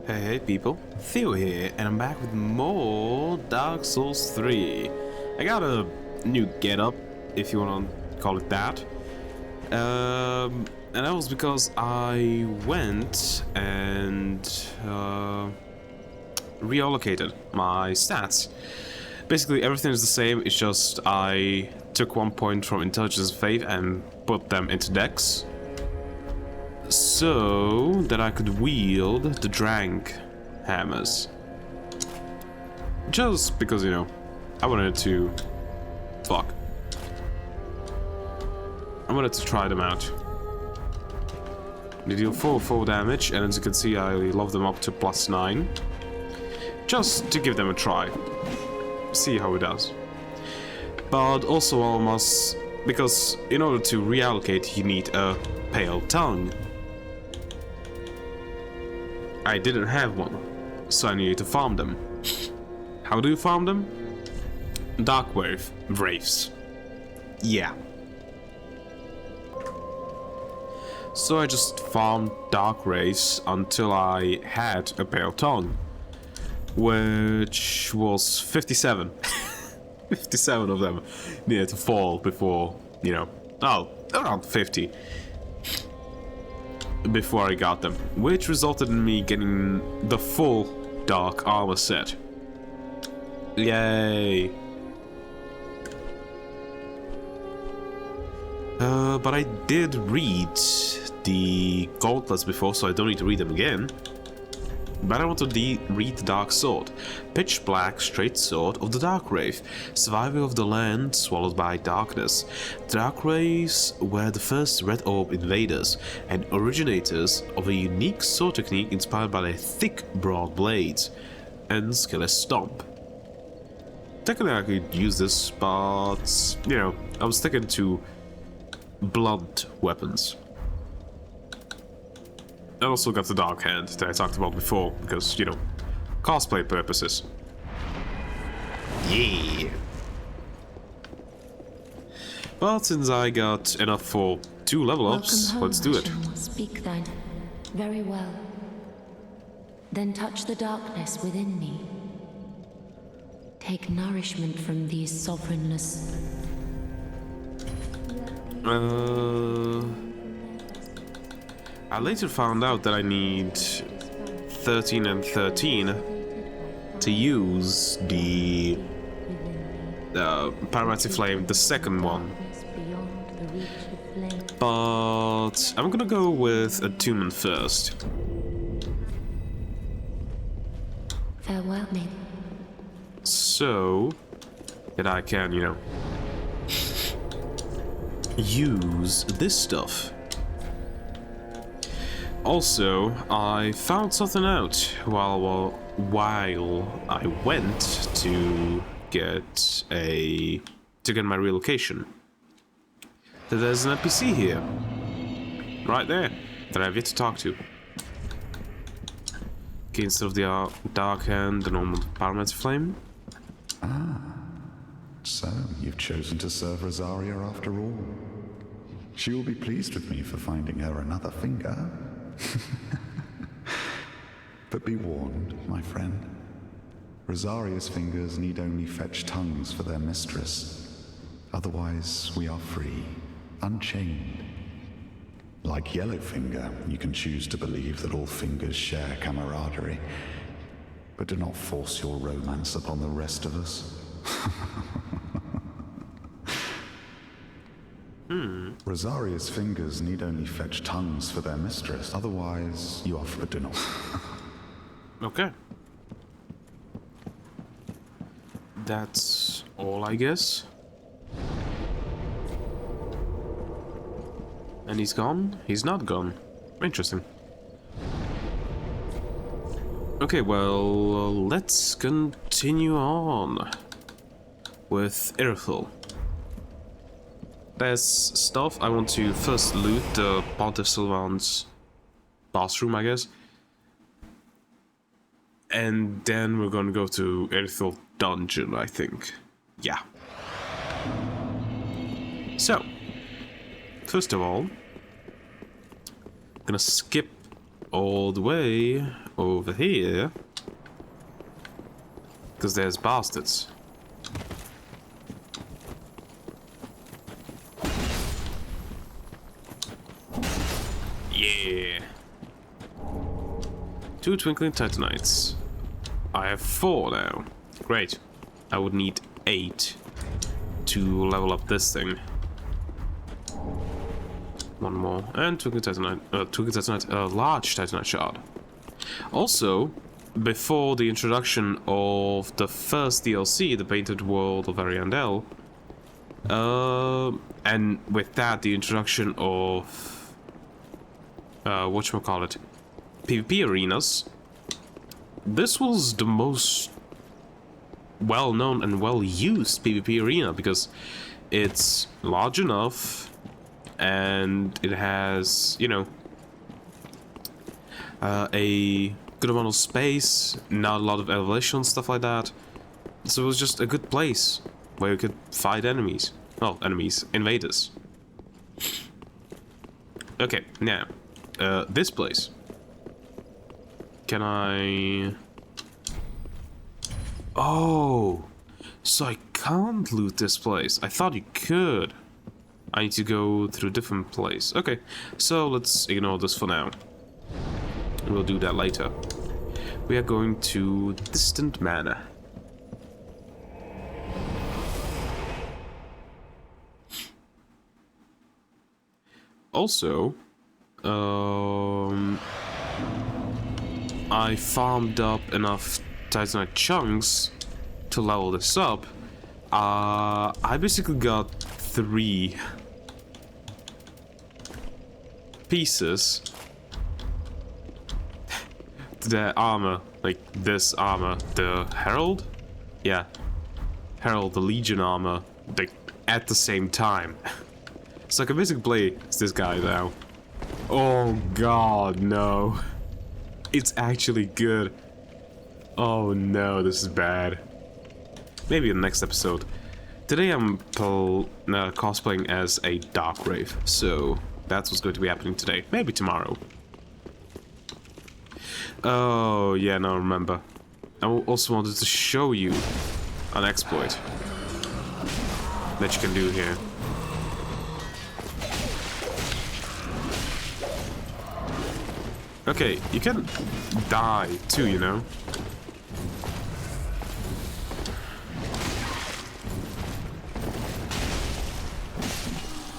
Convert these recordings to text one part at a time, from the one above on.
Hey people, Theo here, and I'm back with more Dark Souls 3. I got a new getup, if you want to call it that. And that was because I went and reallocated my stats. Basically everything is the same, it's just I took 1 point from Intelligence and Faith and put them into Dex, so that I could wield the Drank hammers. Just because, you know, I wanted to... Fuck. I wanted to try them out. They deal 4 damage, and as you can see I leveled them up to +9. Just to give them a try. See how it does. But also I must... because in order to reallocate you need a pale tongue. I didn't have one, so I needed to farm them. How do you farm them? Dark Wraiths. Yeah. So I just farmed Dark Wraiths until I had a pale tongue, which was 57. 57 of them needed to fall before, you know, around 50. Before I got them, which resulted in me getting the full dark armor set. Yay! But I did read the gauntlets before, so I don't need to read them again. But I want to read the Dark Sword. Pitch black, straight sword of the Dark Wraith, survivor of the land swallowed by darkness. The Dark Wraiths were the first Red Orb invaders and originators of a unique sword technique inspired by their thick, broad blades and skillless stomp. Technically I could use this, but, you know, I was sticking to blunt weapons. I also got the Dark Hand that I talked about before, because, you know, cosplay purposes. Yeah! But since I got enough for 2 level ups, let's do it. Speak then. Very well. Then touch the darkness within me. Take nourishment from these sovereignless. I later found out that I need 13 and 13 to use the Pyromancy Flame, the second one. But I'm gonna go with Attunement first. Farewell, me. So that I can, you know, use this stuff. Also, I found something out while I went to get my relocation. That there's an NPC here, right there, that I have yet to talk to. Okay, instead of the Dark Hand, the normal Pyromancy Flame. Ah, so you've chosen to serve Rosaria after all. She will be pleased with me for finding her another finger. But be warned, my friend. Rosaria's fingers need only fetch tongues for their mistress. Otherwise, we are free, unchained. Like Yellowfinger, you can choose to believe that all fingers share camaraderie. But do not force your romance upon the rest of us. Rosaria's fingers need only fetch tongues for their mistress. Otherwise, you are forbidden. Okay. That's all, I guess. And he's gone? He's not gone. Interesting. Okay, well, let's continue on with Irithyl. There's stuff I want to first loot, the Pontiff Sylvan's bathroom, I guess. And then we're gonna go to Irithyl Dungeon, I think. Yeah. So, first of all, I'm gonna skip all the way over here. Because there's bastards. Yeah. 2 twinkling titanites. I have 4 now. Great. I would need 8 to level up this thing. 1 more. And twinkling titanite, large titanite shard. Also, before the introduction of the first DLC, the Painted World of Ariandel, and with that, the introduction of whatchamacallit, PvP arenas, this was the most well-known and well-used PvP arena because it's large enough and it has, you know, a good amount of space, not a lot of elevation, stuff like that. So it was just a good place where you could fight enemies. Well, invaders. Okay, now, this place. Can I... Oh, so I can't loot this place. I thought you could. I need to go through a different place. Okay, so let's ignore this for now. We'll do that later. We are going to Distant Manor. Also, I farmed up enough Titanite chunks to level this up. I basically got 3 pieces. The armor, like this armor, the Herald? Yeah. Herald, the Legion armor, like at the same time. So I can basically play as this guy now. Oh god, no. It's actually good. Oh no, this is bad. Maybe in the next episode. Today I'm cosplaying as a Dark Wraith, so that's what's going to be happening today. Maybe tomorrow. Oh, yeah, now I remember. I also wanted to show you an exploit that you can do here. Okay, you can die too, you know?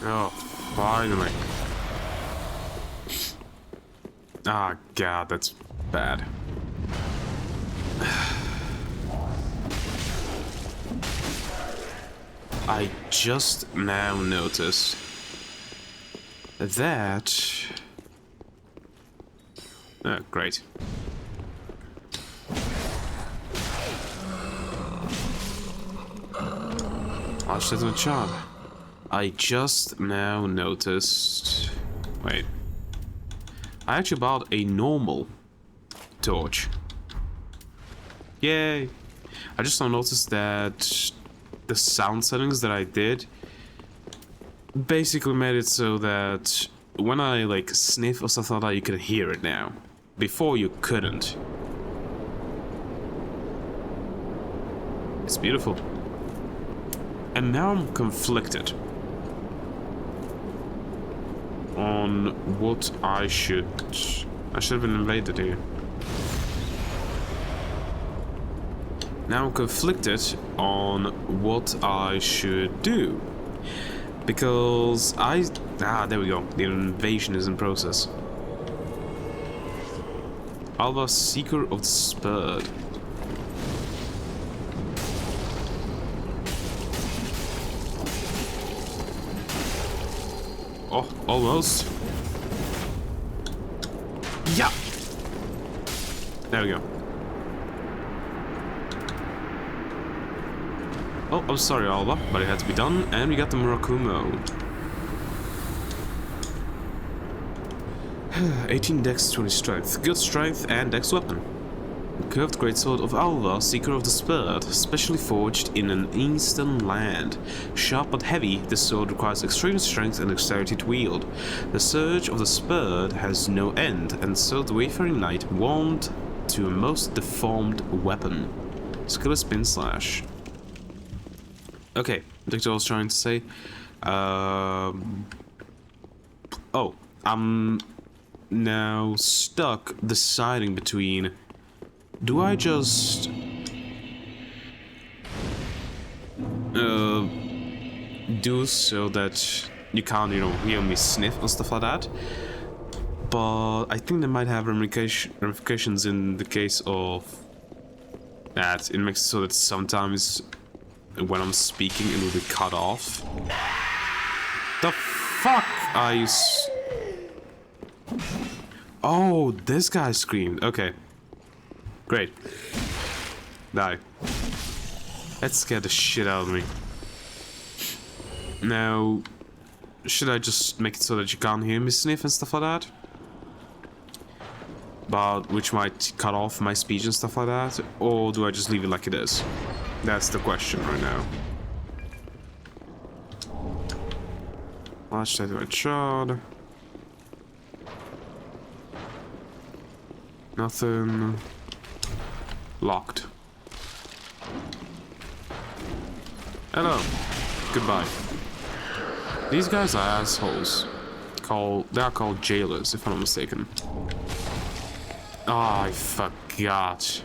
Oh, finally. Ah, god, that's bad. I just now noticed that... Oh, great. Watch that in the chart. I just now noticed... Wait. I actually bought a normal torch. Yay! I just now noticed that the sound settings that I did basically made it so that when I like sniff or something like that, you can hear it now. Before you couldn't. It's beautiful. And now I'm conflicted on what I should have been invaded here. Now I'm conflicted on what I should do. Because there we go. The invasion is in process. Alva, Seeker of the Spurred. Oh, almost. Yeah! There we go. Oh, I'm sorry, Alva, but it had to be done, and we got the Murakumo. 18 dex, 20 strength. Good strength and dex weapon. Curved greatsword of Alva, Seeker of the Spurred, specially forged in an eastern land. Sharp but heavy, this sword requires extreme strength and dexterity to wield. The surge of the Spurred has no end, and so the wayfaring knight won't to a most deformed weapon. Skill is spin slash. Okay, that's what I was trying to say. Oh, I'm now stuck deciding between... Do I just... do so that you can't, you know, hear me sniff and stuff like that? But I think they might have ramifications in the case of that. It makes it so that sometimes when I'm speaking it will be cut off. The fuck are you Oh, this guy screamed. Okay. Great. Die. That scared the shit out of me. Now, should I just make it so that you can't hear me sniff and stuff like that? But which might cut off my speech and stuff like that? Or do I just leave it like it is? That's the question right now. Let's try to shard. Nothing. Locked. Hello. Goodbye. These guys are assholes. They are called jailers, if I'm not mistaken. Oh, I forgot.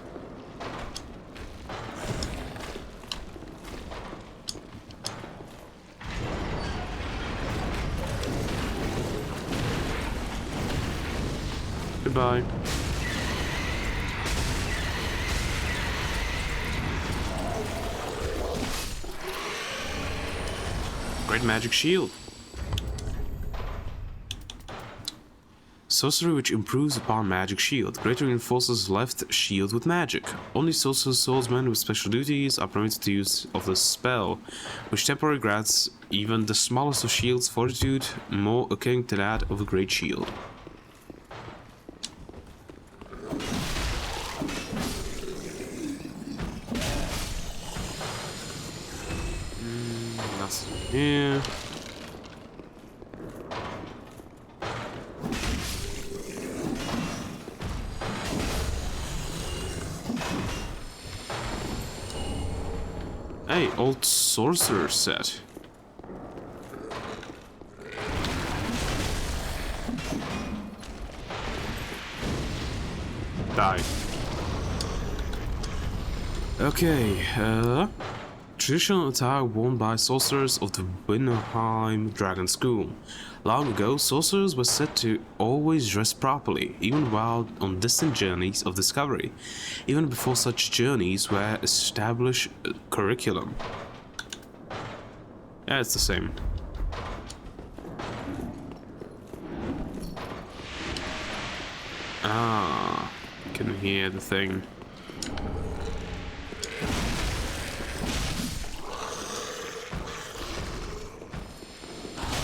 Goodbye. Great magic shield. Sorcery which improves upon magic shield. Greatly reinforces left shield with magic. Only sorcerer swordsmen with special duties are permitted to use of the spell, which temporarily grants even the smallest of shields fortitude, more akin to that of a great shield. Nothing here. Hey, old sorcerer set. Die. Okay, traditional attire worn by sorcerers of the Winterheim Dragon School. Long ago, sorcerers were said to always dress properly, even while on distant journeys of discovery, even before such journeys were established curriculum. Yeah, it's the same. Ah, can hear the thing.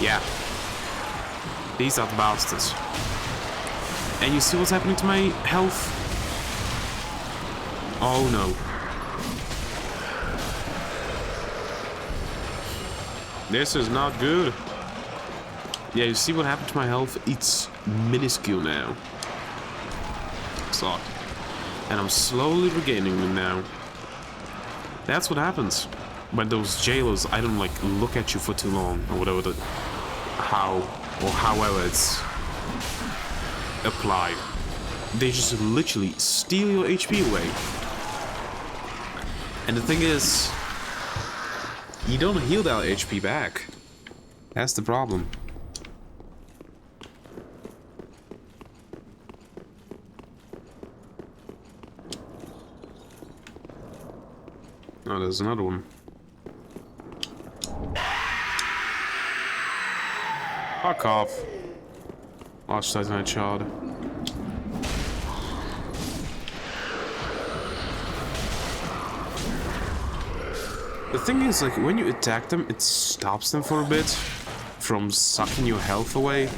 Yeah. These are the bastards. And you see what's happening to my health? Oh no. This is not good. Yeah, you see what happened to my health? It's minuscule now. Sucked. And I'm slowly regaining them now. That's what happens when those jailers, I don't like look at you for too long or whatever the however it's applied. They just literally steal your HP away. And the thing is, you don't heal that HP back. That's the problem. Oh, there's another one. Fuck off. Large Titanite shard. The thing is, like, when you attack them, it stops them for a bit from sucking your health away.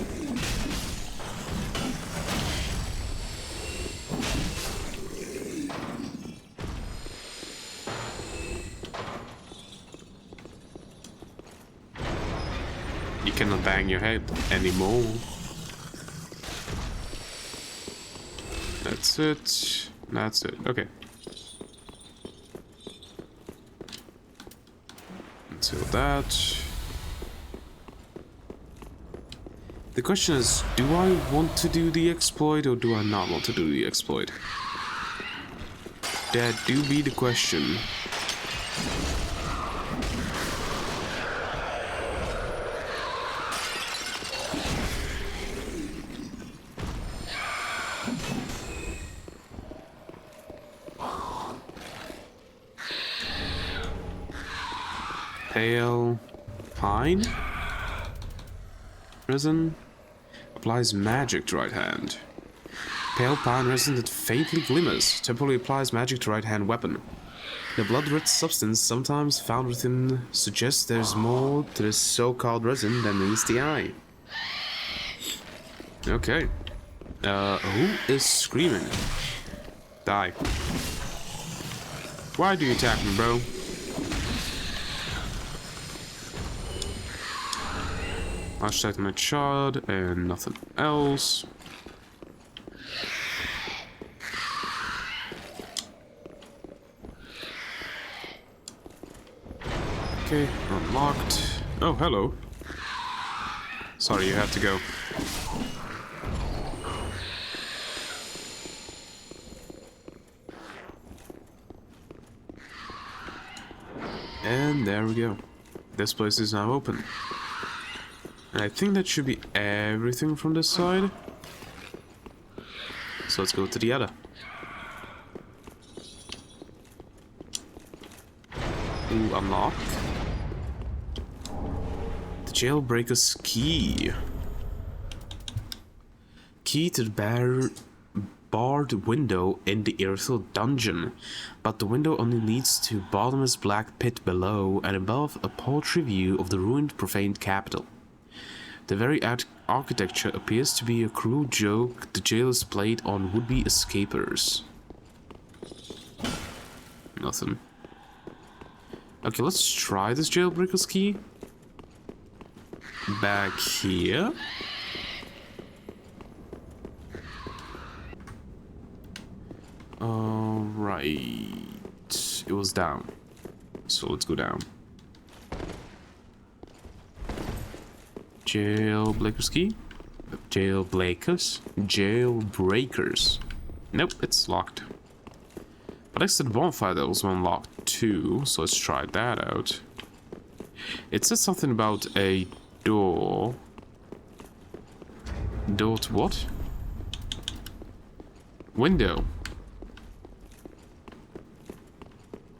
You cannot bang your head anymore. That's it. That's it. Okay. Until that. The question is, do I want to do the exploit or do I not want to do the exploit? That do be the question. Pale Pine? Resin applies magic to right hand. Pale pine resin that faintly glimmers temporarily applies magic to right hand weapon. The blood-red substance sometimes found within suggests there's more to this so-called resin than meets the eye. Okay. Who is screaming? Die. Why do you attack me, bro? Hashtag my shard and nothing else. Okay, unlocked. Oh, hello. Sorry, you had to go. And there we go. This place is now open. And I think that should be everything from this side. So let's go to the other. Ooh, unlock. The jailbreaker's key. Key to the barred window in the Irithyl Dungeon. But the window only leads to bottomless black pit below and above a paltry view of the ruined profaned capital. The very architecture appears to be a cruel joke the jailers played on would-be escapers. Nothing. Okay, let's try this jailbreaker's key. Back here. Alright. It was down. So let's go down. Jailbreaker's key? Jailbreakers. Nope, it's locked. But next to the bonfire that was unlocked too, so let's try that out. It says something about a door. Door to what? Window.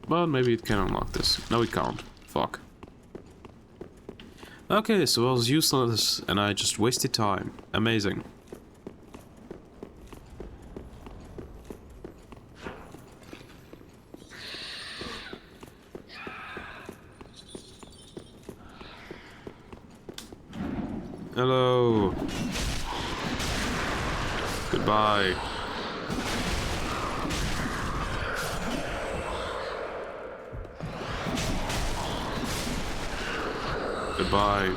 Well, maybe it can unlock this. No, it can't. Fuck. Okay, so I was useless and I just wasted time. Amazing. Hello. Goodbye. Goodbye.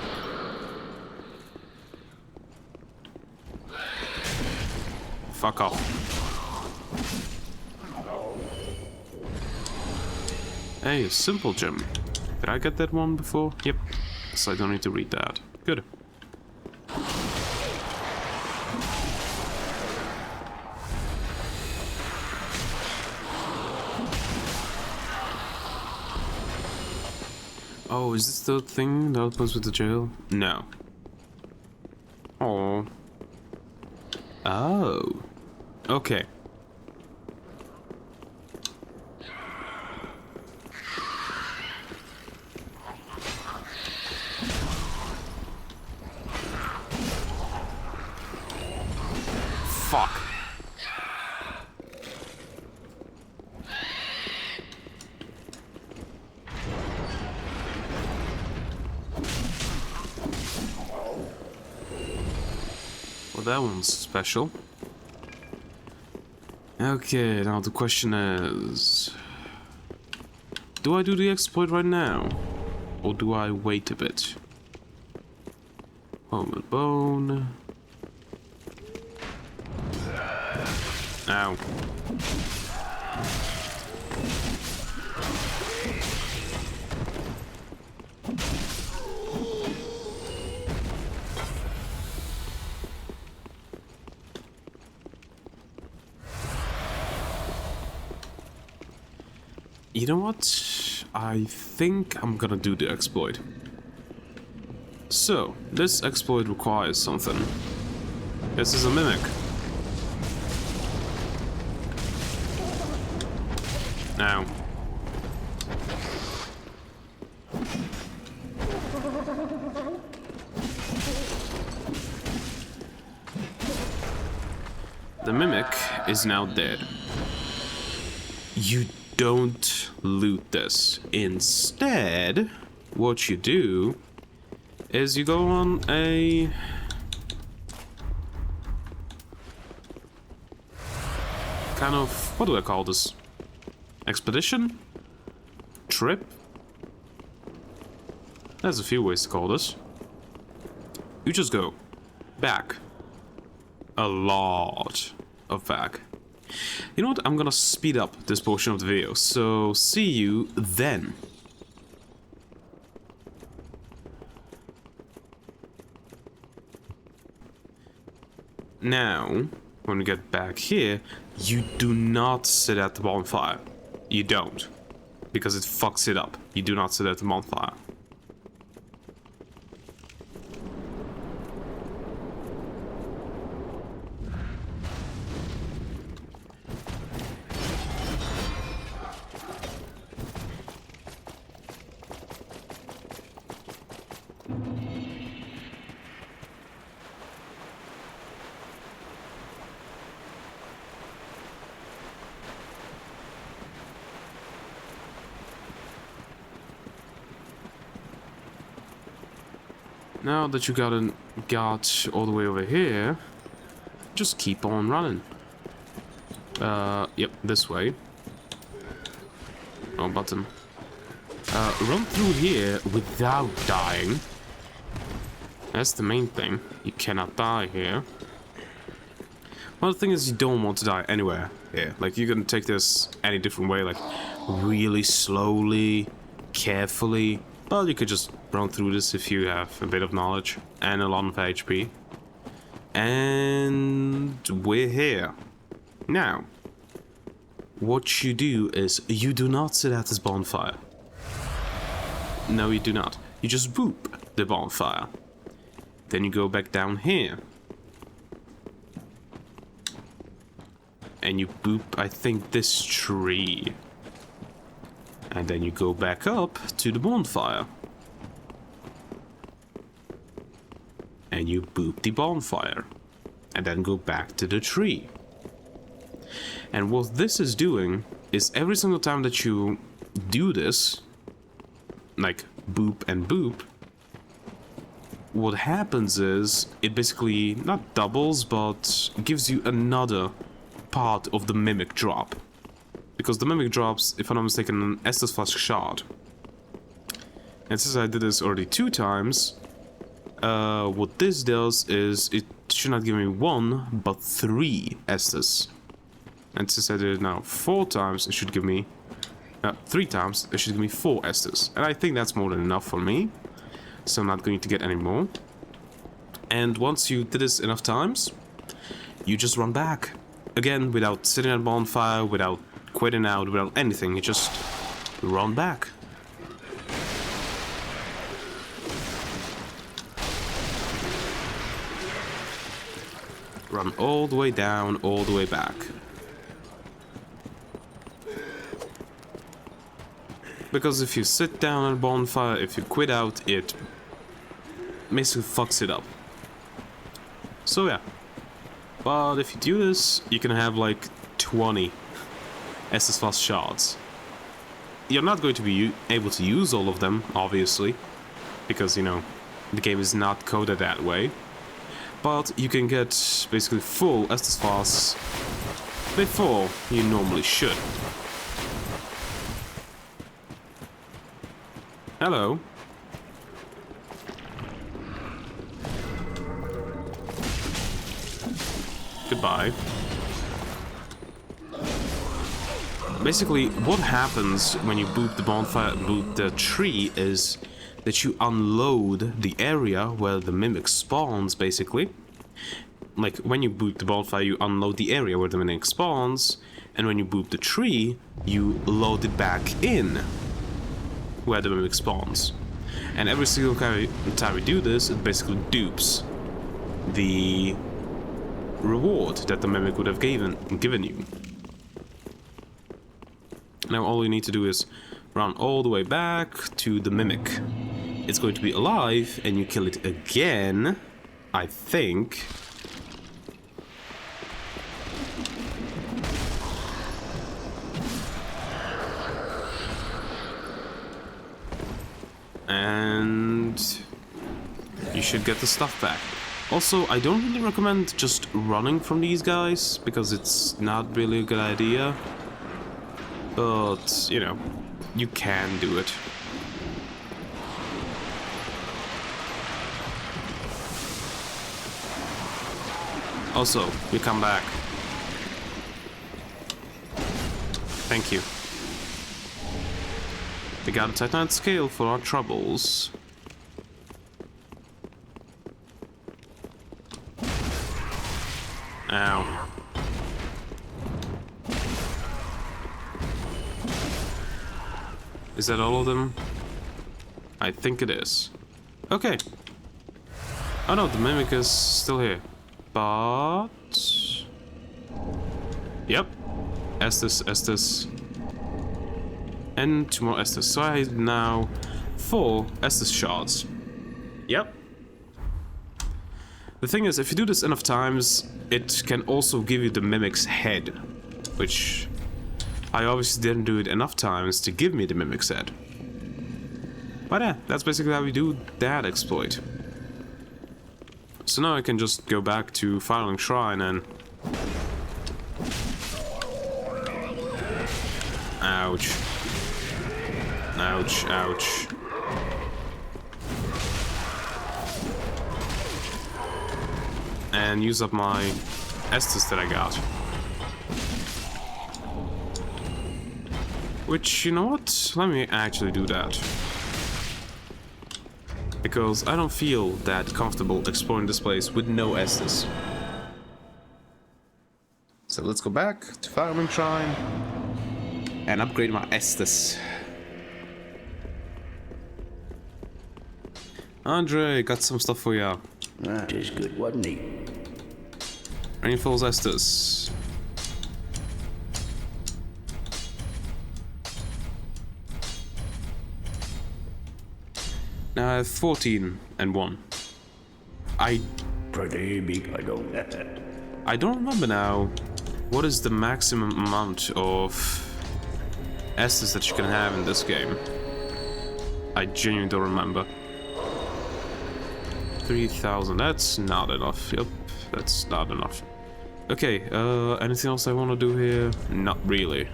Fuck off. Hey, a simple gem. Did I get that one before? Yep. So I don't need to read that. Good. Oh, is this the thing that opens with the jail? No. Oh. Oh. Okay. Fuck. Well, that one's special. Okay, now the question is... do I do the exploit right now? Or do I wait a bit? Home and bone... Ow. You know what? I think I'm gonna do the exploit. So, this exploit requires something. This is a mimic. Now. The mimic is now dead. You don't loot this. Instead, what you do is you go on a kind of, what do I call this? Expedition? Trip? There's a few ways to call this. You just go back. A lot of back. You know what? I'm gonna speed up this portion of the video, so see you then. Now, when we get back here, you do not sit at the bonfire. You don't. Because it fucks it up. You do not sit at the bonfire. Now that you got all the way over here, just keep on running. Yep, this way. Oh, button. Run through here without dying. That's the main thing. You cannot die here. Well, the thing is, you don't want to die anywhere here. Like, you can take this any different way, like, really slowly, carefully. Well, you could just run through this if you have a bit of knowledge and a lot of HP. And we're here. Now, what you do is you do not sit at this bonfire. No, you do not. You just boop the bonfire. Then you go back down here. And you boop, I think, this tree. And then you go back up to the bonfire. And you boop the bonfire. And then go back to the tree. And what this is doing is every single time that you do this, like boop and boop, what happens is it basically not doubles, but gives you another part of the mimic drop. Because the mimic drops, if I'm not mistaken, an S.T.A.L.K.E.R shard. And since I did this already 2 times, what this does is it should not give me 1, but 3 Estus. And since I did it now 4 times, it should give me 3 times, it should give me 4 Estus. And I think that's more than enough for me. So I'm not going to get any more. And once you did this enough times, you just run back. Again, without sitting at a bonfire, without quitting out, without anything, you just run back. Run all the way down, all the way back. Because if you sit down at a bonfire, if you quit out, it basically fucks it up. So yeah. But if you do this, you can have like 20 S.T.A.L.K.E.R shards. You're not going to be able to use all of them, obviously. Because, you know, the game is not coded that way. But you can get basically full S.T.A.L.K.E.Rs before you normally should. Hello. Goodbye. Basically, what happens when you boot the bonfire, boot the tree, is that you unload the area where the mimic spawns, basically. like, when you boot the bonfire, you unload the area where the mimic spawns, and when you boot the tree, you load it back in where the mimic spawns. And every single time we do this, it basically dupes the reward that the mimic would have given you. Now all you need to do is run all the way back to the mimic. It's going to be alive, and you kill it again, I think. And you should get the stuff back. Also, I don't really recommend just running from these guys, because it's not really a good idea. But, you know, you can do it. Also, you come back. Thank you. We got a Titanite scale for our troubles. Ow. Is that all of them? I think it is. Okay. Oh no, the mimic is still here. But... Yep. Estes. And 2 more Estes. So I have now 4 Estes shards. Yep. The thing is, if you do this enough times, it can also give you the mimic's head. Which I obviously didn't do it enough times to give me the mimic's head. But yeah, that's basically how we do that exploit. So now I can just go back to Firelink Shrine and... Ouch. Ouch, ouch. And use up my Estus that I got. Which, you know what? Let me actually do that. Because I don't feel that comfortable exploring this place with no Estus. So let's go back to Firelink Shrine and upgrade my Estus. Andre, got some stuff for ya. That is good, wasn't he? Rainfall's Estus. Now I have 14 and 1. Pretty big, I don't remember now. What is the maximum amount of Estus that you can have in this game? I genuinely don't remember. 3,000, that's not enough. Yep, that's not enough. Okay, anything else I want to do here? Not really.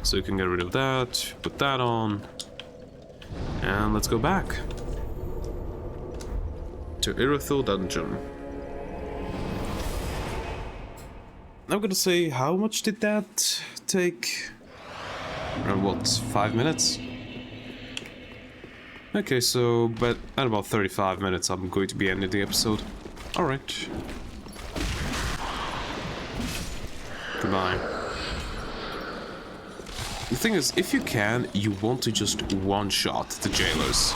So you can get rid of that, put that on, and let's go back to Irithyl Dungeon. I'm gonna say, how much did that take? Around what, 5 minutes? Okay, so, but at about 35 minutes I'm going to be ending the episode. Alright. Goodbye. The thing is, if you can, you want to just one-shot the jailers.